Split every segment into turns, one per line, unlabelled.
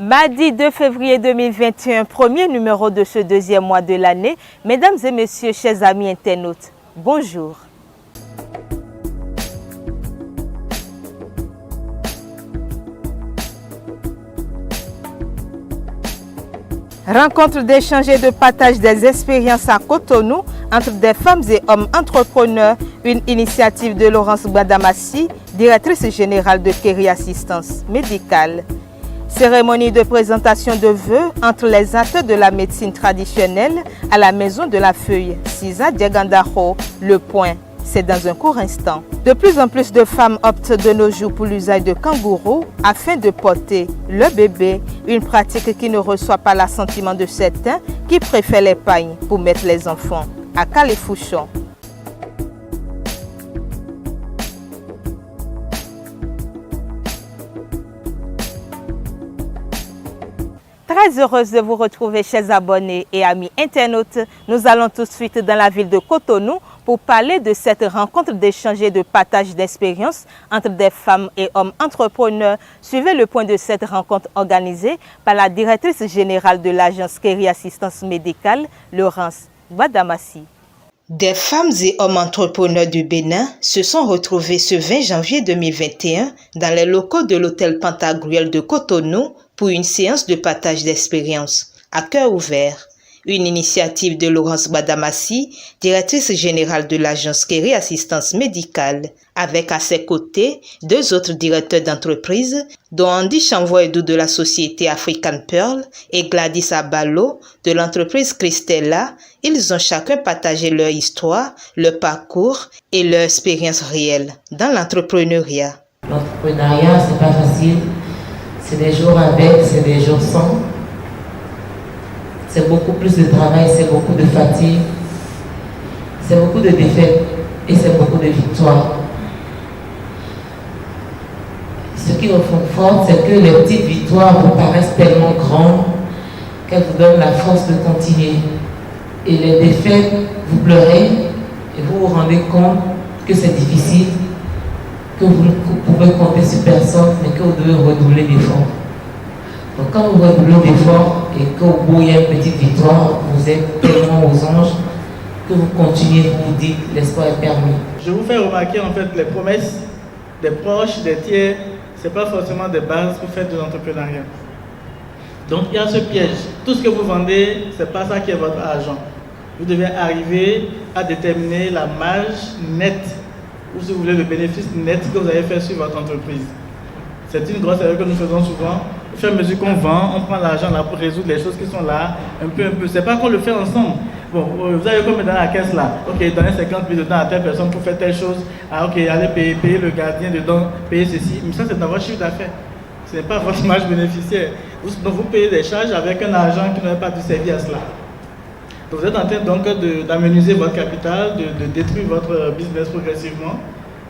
Mardi 2 février 2021, premier numéro de ce deuxième mois de l'année. Mesdames et messieurs, chers amis internautes, bonjour. Rencontre d'échange et de partage des expériences à Cotonou entre des femmes et hommes entrepreneurs, une initiative de Laurence Gbadamassi, directrice générale de Kerry Assistance Médicale. Cérémonie de présentation de vœux entre les acteurs de la médecine traditionnelle à la Maison de la Feuille, Sisa Diagandaro, Le Point. C'est dans un court instant. De plus en plus de femmes optent de nos jours pour l'usage de kangourous afin de porter le bébé, une pratique qui ne reçoit pas l'assentiment de certains qui préfèrent les pagnes pour mettre les enfants à Calais-Fouchon. Très heureuse de vous retrouver, chers abonnés et amis internautes. Nous allons tout de suite dans la ville de Cotonou pour parler de cette rencontre d'échange et de partage d'expériences entre des femmes et hommes entrepreneurs. Suivez le point de cette rencontre organisée par la directrice générale de l'agence Kerry Assistance Médicale, Laurence Gbadamassi. Des femmes et hommes entrepreneurs du Bénin se sont retrouvés ce 20 janvier 2021 dans les locaux de l'hôtel Pantagruel de Cotonou pour une séance de partage d'expériences à cœur ouvert. Une initiative de Laurence Gbadamassi, directrice générale de l'agence Kerry Assistance Médicale, avec à ses côtés deux autres directeurs d'entreprise, dont Andy Chanvoyedou de la société African Pearl et Gladys Abalo de l'entreprise Christella. Ils ont chacun partagé leur histoire, leur parcours et leur expérience réelle dans l'entrepreneuriat.
L'entrepreneuriat, c'est pas facile. C'est des jours avec, c'est des jours sans. C'est beaucoup plus de travail, c'est beaucoup de fatigue, c'est beaucoup de défaites et c'est beaucoup de victoires. Ce qui nous conforte, c'est que les petites victoires vous paraissent tellement grandes qu'elles vous donnent la force de continuer. Et les défaites, vous pleurez et vous vous rendez compte que c'est difficile, que vous ne pouvez compter sur personne, mais que vous devez redoubler d'efforts. Donc quand vous redoublez d'efforts et qu'au bout il y a une petite victoire, vous êtes tellement aux anges que vous continuez, vous vous dites l'espoir est permis.
Je vous fais remarquer en fait les promesses des proches, des tiers, ce n'est pas forcément des bases pour faire de l'entrepreneuriat. Donc il y a ce piège. Tout ce que vous vendez, ce n'est pas ça qui est votre argent. Vous devez arriver à déterminer la marge nette, ou si vous voulez le bénéfice net que vous allez faire sur votre entreprise. C'est une grosse erreur que nous faisons souvent. Au fur et à mesure qu'on vend, on prend l'argent là pour résoudre les choses qui sont là, un peu. C'est pas qu'on le fait ensemble. Bon, vous avez combien dans la caisse là? Ok, donnez 50 000 dedans à telle personne pour faire telle chose. Ah ok, allez payer le gardien dedans, payer ceci. Mais ça c'est dans votre chiffre d'affaires. Ce n'est pas votre marge bénéficiaire. Donc vous payez des charges avec un argent qui n'aurait pas dû servir à cela. Donc vous êtes en train donc d'aménuiser votre capital, de détruire votre business progressivement.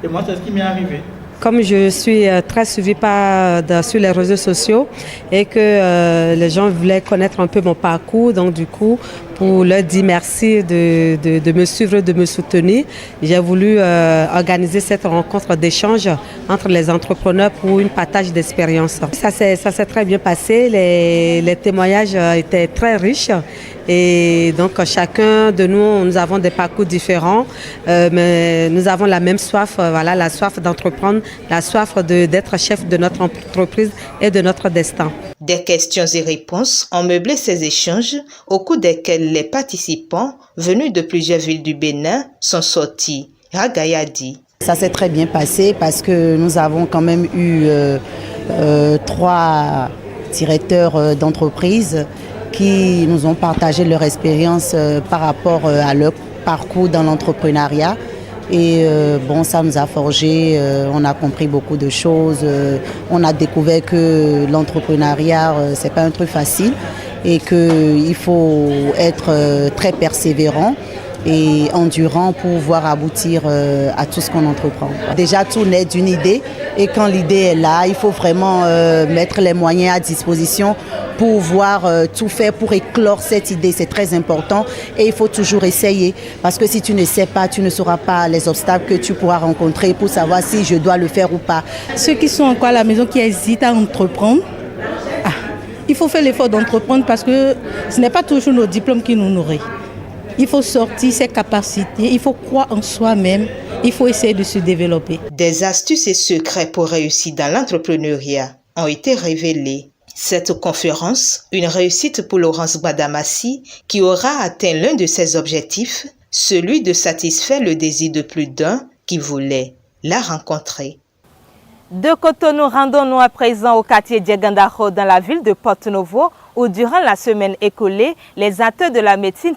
Et moi c'est ce qui m'est arrivé.
Comme je suis très suivie sur les réseaux sociaux et que les gens voulaient connaître un peu mon parcours, donc du coup, pour leur dire merci de me suivre, de me soutenir, j'ai voulu organiser cette rencontre d'échange entre les entrepreneurs pour une partage d'expérience. Ça s'est très bien passé, les témoignages étaient très riches. Et donc chacun de nous avons des parcours différents, mais nous avons la même soif, voilà, la soif d'entreprendre, la soif d'être chef de notre entreprise et de notre destin.
Des questions et réponses ont meublé ces échanges, au cours desquels les participants, venus de plusieurs villes du Bénin, sont sortis. Ragayadi.
Ça s'est très bien passé parce que nous avons quand même eu 3 directeurs d'entreprise qui nous ont partagé leur expérience par rapport à leur parcours dans l'entrepreneuriat. Et bon, ça nous a forgé, on a compris beaucoup de choses, on a découvert que l'entrepreneuriat, c'est pas un truc facile et qu'il faut être très persévérant et endurant pour pouvoir aboutir à tout ce qu'on entreprend. Déjà, tout naît d'une idée et quand l'idée est là, il faut vraiment mettre les moyens à disposition pour pouvoir tout faire pour éclore cette idée. C'est très important et il faut toujours essayer parce que si tu ne sais pas, tu ne sauras pas les obstacles que tu pourras rencontrer pour savoir si je dois le faire ou pas.
Ceux qui sont encore à la maison, qui hésitent à entreprendre, Il faut faire l'effort d'entreprendre parce que ce n'est pas toujours nos diplômes qui nous nourrissent. Il faut sortir ses capacités, il faut croire en soi-même, il faut essayer de se développer.
Des astuces et secrets pour réussir dans l'entrepreneuriat ont été révélés. Cette conférence, une réussite pour Laurence Gbadamassi qui aura atteint l'un de ses objectifs, celui de satisfaire le désir de plus d'un qui voulait la rencontrer. De Cotonou, rendons-nous à présent au quartier Djegandaro dans la ville de Porto Novo où durant la semaine écoulée, les acteurs de la médecine